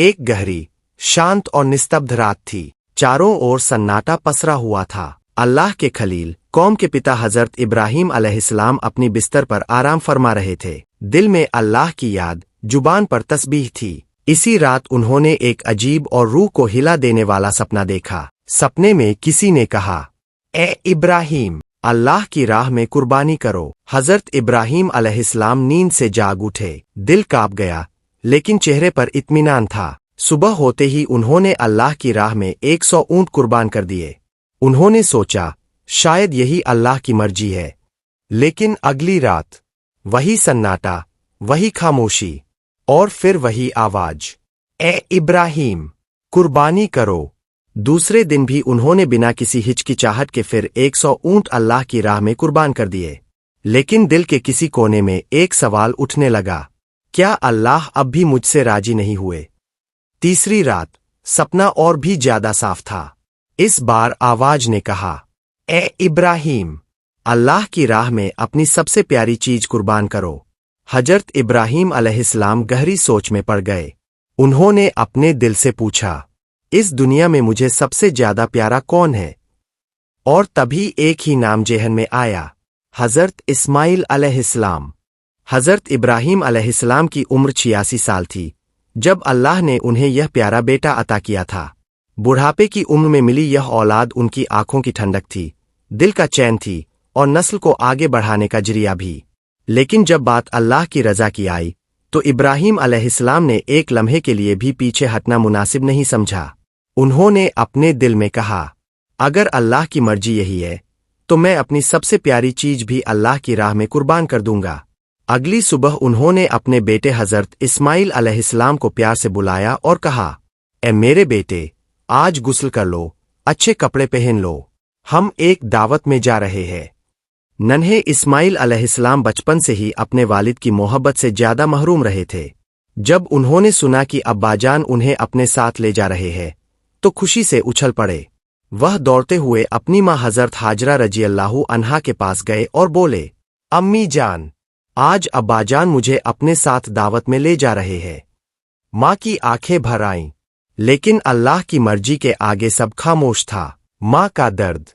एक गहरी, शांत और निस्तब्ध रात थी। चारों ओर सन्नाटा पसरा हुआ था। अल्लाह के खलील, कौम के पिता हजरत इब्राहिम अलैहिस्सलाम अपनी बिस्तर पर आराम फरमा रहे थे। दिल में अल्लाह की याद, जुबान पर तस्बीह थी। इसी रात उन्होंने एक अजीब और रूह को हिला देने वाला सपना देखा। सपने में किसी ने कहा, ए इब्राहिम, अल्लाह की राह में कुर्बानी करो। हजरत इब्राहिम अलैहिस्सलाम नींद से जाग उठे। दिल कांप गया, लेकिन चेहरे पर इत्मीनान था। सुबह होते ही उन्होंने अल्लाह की राह में 100 ऊंट कुर्बान कर दिए। उन्होंने सोचा, शायद यही अल्लाह की मर्जी है। लेकिन अगली रात वही सन्नाटा, वही खामोशी और फिर वही आवाज, ए इब्राहिम, कुर्बानी करो। दूसरे दिन भी उन्होंने बिना किसी हिचकिचाहट के फिर 100 ऊंट अल्लाह की राह में कुर्बान कर दिए। लेकिन दिल के किसी कोने में एक सवाल उठने लगा, क्या अल्लाह अब भी मुझसे राजी नहीं हुए? तीसरी रात सपना और भी ज्यादा साफ था। इस बार आवाज ने कहा, ए इब्राहिम, अल्लाह की राह में अपनी सबसे प्यारी चीज कुर्बान करो। हजरत इब्राहिम अलैहिस्सलाम गहरी सोच में पड़ गए। उन्होंने अपने दिल से पूछा, इस दुनिया में मुझे सबसे ज्यादा प्यारा कौन है? और तभी एक ही नाम जेहन में आया, हजरत इस्माइल अलैहिस्सलाम। हजरत इब्राहिम अलैहिस्सलाम की उम्र 86 साल थी जब अल्लाह ने उन्हें यह प्यारा बेटा अता किया था। बुढ़ापे की उम्र में मिली यह औलाद उनकी आंखों की ठंडक थी, दिल का चैन थी और नस्ल को आगे बढ़ाने का जरिया भी। लेकिन जब बात अल्लाह की रजा की आई, तो इब्राहिम अलैहिस्सलाम ने एक लम्हे के लिए भी पीछे हटना मुनासिब नहीं समझा। उन्होंने अपने दिल में कहा, अगर अल्लाह की मर्जी यही है, तो मैं अपनी सबसे प्यारी चीज भी अल्लाह की राह में कुर्बान कर दूंगा। अगली सुबह उन्होंने अपने बेटे हजरत इस्माइल अलैहिस्सलाम को प्यार से बुलाया और कहा, ए मेरे बेटे, आज गुस्ल कर लो, अच्छे कपड़े पहन लो, हम एक दावत में जा रहे हैं। नन्हे इस्माइल अलैहिस्सलाम बचपन से ही अपने वालिद की मोहब्बत से ज्यादा महरूम रहे थे। जब उन्होंने सुना कि अब्बाजान उन्हें अपने साथ ले जा रहे हैं, तो खुशी से उछल पड़े। वह दौड़ते हुए अपनी माँ हजरत हाजरा रजियल्लाहु अन्हा के पास गए और बोले, अम्मी जान, आज अब्बाजान मुझे अपने साथ दावत में ले जा रहे हैं। माँ की आंखें भर आईं, लेकिन अल्लाह की मर्जी के आगे सब खामोश था। माँ का दर्द।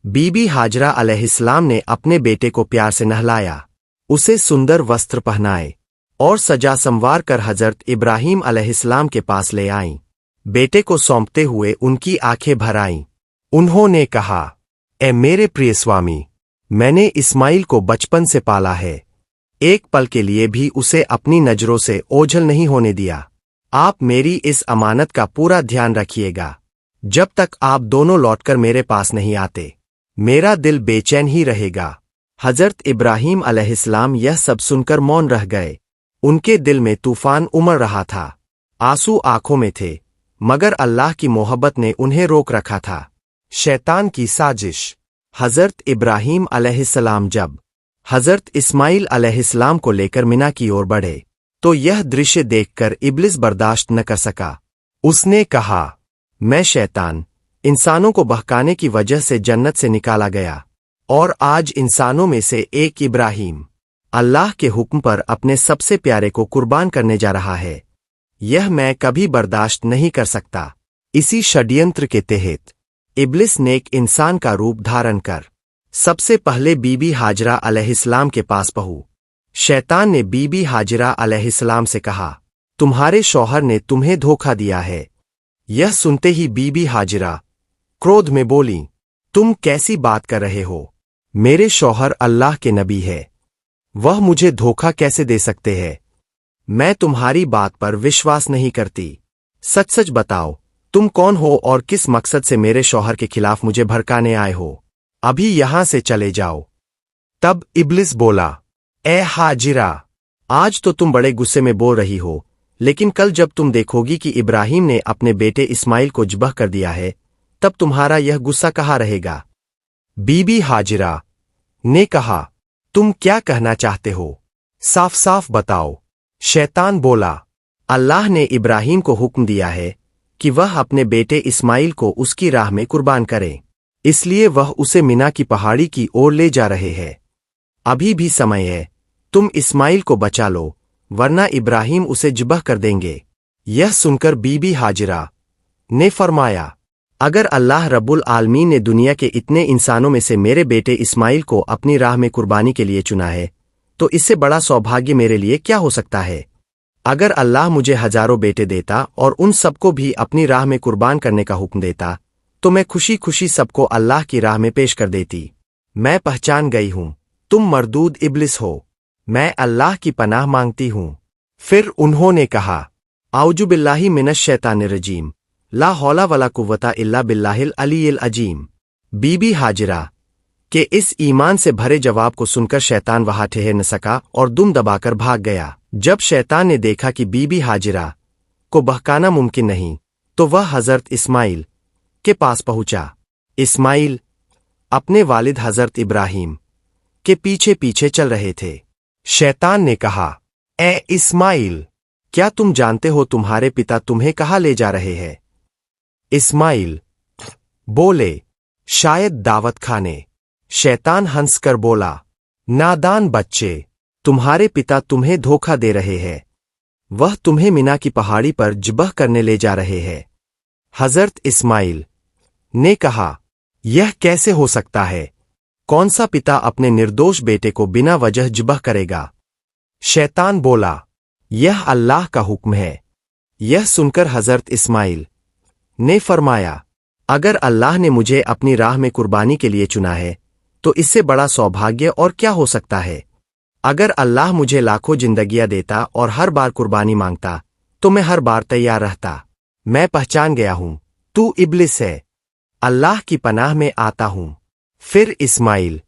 बीबी हाजरा अलैहिस्सलाम ने अपने बेटे को प्यार से नहलाया, उसे सुंदर वस्त्र पहनाए और सजा संवार कर हजरत इब्राहिम अलैहिस्सलाम के पास ले आईं। बेटे को सौंपते हुए उनकी आंखें भर आईं। उन्होंने कहा, ए मेरे प्रिय स्वामी, मैंने इस्माइल को बचपन से पाला है, एक पल के लिए भी उसे अपनी नजरों से ओझल नहीं होने दिया। आप मेरी इस अमानत का पूरा ध्यान रखिएगा। जब तक आप दोनों लौटकर मेरे पास नहीं आते, मेरा दिल बेचैन ही रहेगा। हजरत इब्राहिम अलैहिस्सलाम यह सब सुनकर मौन रह गए। उनके दिल में तूफान उमड़ रहा था, आंसू आंखों में थे, मगर अल्लाह की मोहब्बत ने उन्हें रोक रखा था। शैतान की साजिश। हजरत इब्राहिम अलैहिस्सलाम जब हजरत इस्माइल अलैहिस्सलाम को लेकर मिना की ओर बढ़े, तो यह दृश्य देखकर इब्लिस बर्दाश्त न कर सका। उसने कहा, मैं शैतान, इंसानों को बहकाने की वजह से जन्नत से निकाला गया, और आज इंसानों में से एक इब्राहिम अल्लाह के हुक्म पर अपने सबसे प्यारे को कुर्बान करने जा रहा है। यह मैं कभी बर्दाश्त नहीं कर सकता। इसी षड्यंत्र के तहत इब्लिस नेक इंसान का रूप धारण कर सबसे पहले बीबी हाजरा अलैहिस्सलाम के पास पहुंचा। शैतान ने बीबी हाजरा अलैहिस्सलाम से कहा, तुम्हारे शौहर ने तुम्हें धोखा दिया है। यह सुनते ही बीबी हाजरा क्रोध में बोली, तुम कैसी बात कर रहे हो? मेरे शौहर अल्लाह के नबी है, वह मुझे धोखा कैसे दे सकते हैं? मैं तुम्हारी बात पर विश्वास नहीं करती। सच सच बताओ, तुम कौन हो और किस मकसद से मेरे शौहर के खिलाफ मुझे भड़काने आए हो? अभी यहां से चले जाओ। तब इब्लिस बोला, ए हाजिरा, आज तो तुम बड़े गुस्से में बोल रही हो, लेकिन कल जब तुम देखोगी कि इब्राहिम ने अपने बेटे इस्माइल को ज़िबह कर दिया है, तब तुम्हारा यह गुस्सा कहाँ रहेगा? बीबी हाजिरा ने कहा, तुम क्या कहना चाहते हो? साफ साफ बताओ। शैतान बोला, अल्लाह ने इब्राहिम को हुक्म दिया है कि वह अपने बेटे इस्माइल को उसकी राह में कुर्बान करे, इसलिए वह उसे मिना की पहाड़ी की ओर ले जा रहे हैं। अभी भी समय है, तुम इस्माइल को बचा लो, वरना इब्राहिम उसे ज़िबह कर देंगे। यह सुनकर बीबी हाजिरा ने फरमाया, अगर अल्लाह रब्बुल आलमीन ने दुनिया के इतने इंसानों में से मेरे बेटे इस्माइल को अपनी राह में कुर्बानी के लिए चुना है, तो इससे बड़ा सौभाग्य मेरे लिए क्या हो सकता है। अगर अल्लाह मुझे हजारों बेटे देता और उन सबको भी अपनी राह में कुर्बान करने का हुक्म देता, तो मैं खुशी खुशी सबको अल्लाह की राह में पेश कर देती। मैं पहचान गई हूं, तुम मरदूद इब्लिस हो, मैं अल्लाह की पनाह मांगती हूं। फिर उन्होंने कहा, आउजु बिल्लाहि मिनश शैतानिर रजीम, ला हौला वला कुव्वता इल्ला बिल्लाहिल अलील अजीम। बीबी हाजिरा के इस ईमान से भरे जवाब को सुनकर शैतान वहां ठहर न सका और दुम दबाकर भाग गया। जब शैतान ने देखा कि बीबी हाजिरा को बहकाना मुमकिन नहीं, तो वह हजरत इस्माइल के पास पहुंचा। इस्माइल अपने वालिद हजरत इब्राहिम के पीछे पीछे चल रहे थे। शैतान ने कहा, ए इस्माइल, क्या तुम जानते हो तुम्हारे पिता तुम्हें कहाँ ले जा रहे हैं। इस्माइल बोले, शायद दावत खाने। शैतान हंसकर बोला, नादान बच्चे, तुम्हारे पिता तुम्हें धोखा दे रहे हैं, वह तुम्हें मिना की पहाड़ी पर ज़िबह करने ले जा रहे हैं। हजरत इस्माइल ने कहा, यह कैसे हो सकता है, कौन सा पिता अपने निर्दोष बेटे को बिना वजह ज़िबह करेगा। शैतान बोला, यह अल्लाह का हुक्म है। यह सुनकर हजरत इस्माइल ने फरमाया, अगर अल्लाह ने मुझे अपनी राह में कुर्बानी के लिए चुना है, तो इससे बड़ा सौभाग्य और क्या हो सकता है। अगर अल्लाह मुझे लाखों जिंदगियां देता और हर बार कुर्बानी मांगता, तो मैं हर बार तैयार रहता। मैं पहचान गया हूं, तू इब्लिस है, अल्लाह की पनाह में आता हूं। फिर इस्माइल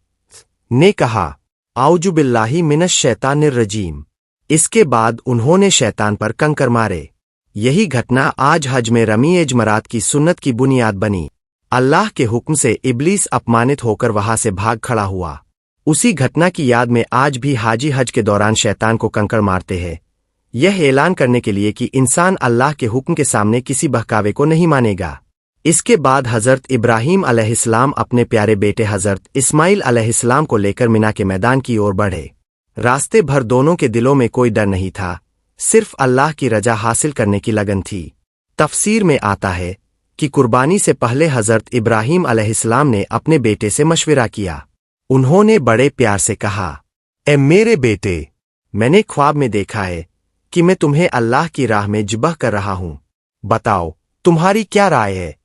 ने कहा, आउजु बिल्लाहि मिनश शैतानिर रजीम। इसके बाद उन्होंने शैतान पर कंकर मारे। यही घटना आज हज में रमी जमरात की सुन्नत की बुनियाद बनी। अल्लाह के हुक्म से इब्लीस अपमानित होकर वहां से भाग खड़ा हुआ। उसी घटना की याद में आज भी हाजी हज के दौरान शैतान को कंकड़ मारते हैं, यह ऐलान करने के लिए कि इंसान अल्लाह के हुक्म के सामने किसी बहकावे को नहीं मानेगा। इसके बाद हजरत इब्राहीम अलैहिस्सलाम अपने प्यारे बेटे हजरत इस्माइल अलैहिस्सलाम को लेकर मिना के मैदान की ओर बढ़े। रास्ते भर दोनों के दिलों में कोई डर नहीं था, सिर्फ अल्लाह की रजा हासिल करने की लगन थी। तफसीर में आता है कि कुर्बानी से पहले हजरत इब्राहीम अलैहिस्सलाम ने अपने बेटे से मशविरा किया। उन्होंने बड़े प्यार से कहा, ए मेरे बेटे, मैंने ख्वाब में देखा है कि मैं तुम्हें अल्लाह की राह में ज़िबह कर रहा हूं, बताओ तुम्हारी क्या राय है।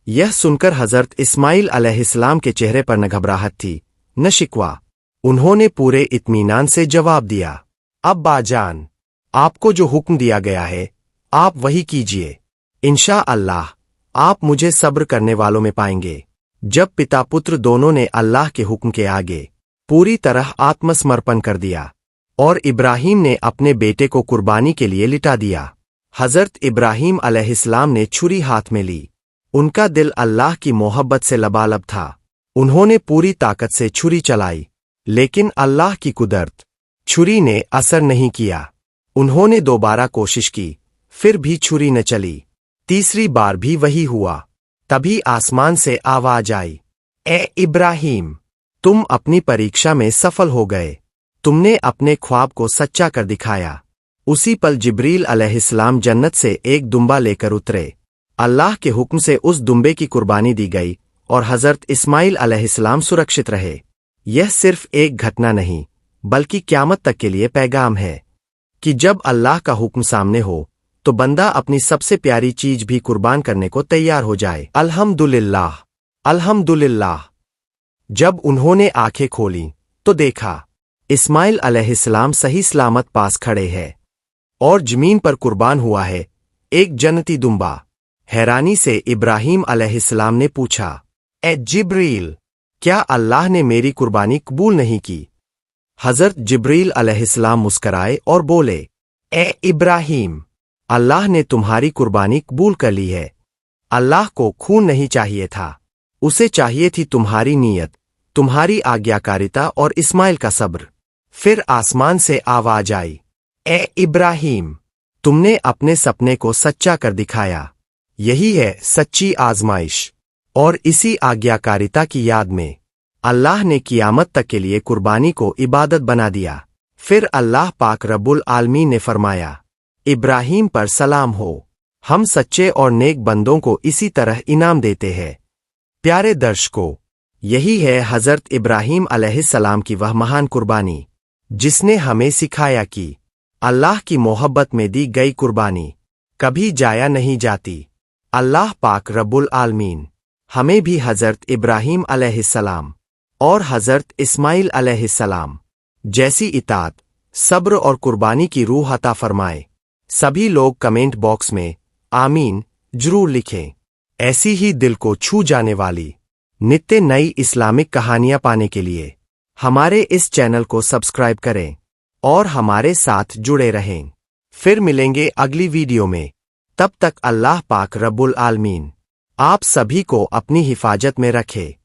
यह सुनकर हजरत इस्माइल अलैहिस्सलाम के चेहरे पर न घबराहट थी न शिकवा। उन्होंने पूरे इत्मीनान से जवाब दिया, अब्बा जान, आपको जो हुक्म दिया गया है आप वही कीजिए, इंशा अल्लाह आप मुझे सब्र करने वालों में पाएंगे। जब पिता पुत्र दोनों ने अल्लाह के हुक्म के आगे पूरी तरह आत्मसमर्पण कर दिया और इब्राहीम ने अपने बेटे को कुर्बानी के लिए लिटा दिया। हजरत इब्राहीम अलैहिस्सलाम ने छुरी हाथ में ली। उनका दिल अल्लाह की मोहब्बत से लबालब था। उन्होंने पूरी ताकत से छुरी चलाई, लेकिन अल्लाह की कुदरत, छुरी ने असर नहीं किया। उन्होंने दोबारा कोशिश की, फिर भी छुरी न चली। तीसरी बार भी वही हुआ। तभी आसमान से आवाज आई, ए इब्राहीम, तुम अपनी परीक्षा में सफल हो गए, तुमने अपने ख्वाब को सच्चा कर दिखाया। उसी पल जिब्रील अलैहिस्सलाम जन्नत से एक दुम्बा लेकर उतरे। अल्लाह के हुक्म से उस दुम्बे की कुर्बानी दी गई और हजरत इस्माइल अलैहिस्सलाम सुरक्षित रहे। यह सिर्फ एक घटना नहीं, बल्कि क़यामत तक के लिए पैगाम है कि जब अल्लाह का हुक्म सामने हो तो बंदा अपनी सबसे प्यारी चीज भी कुर्बान करने को तैयार हो जाए। अल्हम्दुलिल्लाह, अल्हम्दुलिल्लाह। जब उन्होंने आंखें खोलीं तो देखा इस्माइल अलैहिस्सलाम सही सलामत पास खड़े हैं और जमीन पर कुर्बान हुआ है एक जन्नती दुम्बा। हैरानी से इब्राहीम अलैहिस्सलाम ने पूछा, ए जिब्रील, क्या अल्लाह ने मेरी कुर्बानी कबूल नहीं की। हजरत जिब्रील अलैहिस्सलाम मुस्कराए और बोले, ए इब्राहीम, अल्लाह ने तुम्हारी कुर्बानी कबूल कर ली है। अल्लाह को खून नहीं चाहिए था, उसे चाहिए थी तुम्हारी नीयत, तुम्हारी आज्ञाकारिता और इस्माइल का सब्र। फिर आसमान से आवाज आई, ए इब्राहीम, तुमने अपने सपने को सच्चा कर दिखाया। यही है सच्ची आजमाइश। और इसी आज्ञाकारिता की याद में अल्लाह ने क़यामत तक के लिए कुर्बानी को इबादत बना दिया। फिर अल्लाह पाक रब्बुल आलमीन ने फरमाया, इब्राहीम पर सलाम हो। हम सच्चे और नेक बंदों को इसी तरह इनाम देते हैं। प्यारे दर्शकों, यही है हजरत इब्राहीम अलैहिस्सलाम की वह महान कुर्बानी जिसने हमें सिखाया कि अल्लाह की मोहब्बत में दी गई कुर्बानी कभी जाया नहीं जाती। अल्लाह पाक रब्बुल आलमीन हमें भी हजरत इब्राहीम अलैहिस्सलाम और हजरत इस्माइल अलैहिस्सलाम जैसी इताअत, सब्र और कुर्बानी की रूह अता फरमाए। सभी लोग कमेंट बॉक्स में आमीन जरूर लिखें। ऐसी ही दिल को छू जाने वाली नित्य नई इस्लामिक कहानियां पाने के लिए हमारे इस चैनल को सब्सक्राइब करें और हमारे साथ जुड़े रहें। फिर मिलेंगे अगली वीडियो में। तब तक अल्लाह पाक रब्बुल आलमीन आप सभी को अपनी हिफाजत में रखे।